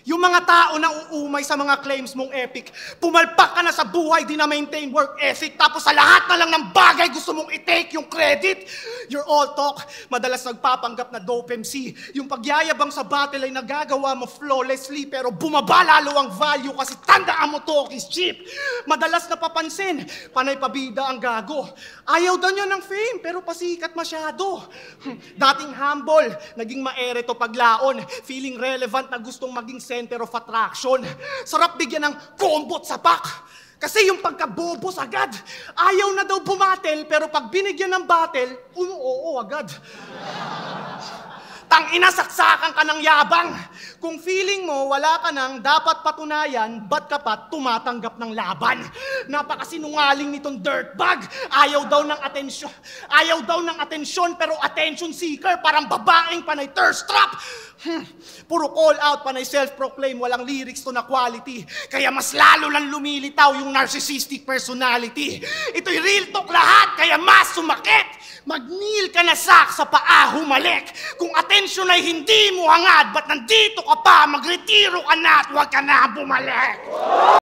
Yung mga tao na uumay sa mga claims mong epic, pumalpak ka na sa buhay, di na maintain work ethic, tapos sa lahat na lang ng bagay gusto mong i-take yung credit. You're all talk, madalas nagpapanggap na dope MC. Yung pagyayabang sa battle ay nagagawa mo flawlessly, pero bumaba lalo ang value kasi tandaan mo talk is cheap. Madalas napapansin, panay pabida ang gago. Ayaw daw niya ng fame, pero pasikat masyado. Dating humble, naging maere to paglaon. Feeling relevant na gustong maging center of attraction. Sarap bigyan ng combo at sapak. Kasi yung pagkabobos agad. Ayaw na daw bumatel, pero pag binigyan ng battle, oo agad. Tangina, saksakan ka ng yabang. Kung feeling mo wala ka nang dapat patunayan, ba't ka pa tumatanggap ng laban? Napakasinungaling nitong dirtbag. Ayaw daw ng atensyon, pero attention seeker, parang babaeng panay thirst trap. Puro call out, panay self-proclaim, walang lyrics to na quality. Kaya mas lalo lang lumilitaw yung narcissistic personality. Ito'y real talk lahat, kaya mas sumakit. Mag-kneel ka na sa paa, humalik. Kung atensyon ay hindi mo hangad, ba't nandito ka pa? Magretiro ka na at huwag ka na bumalik.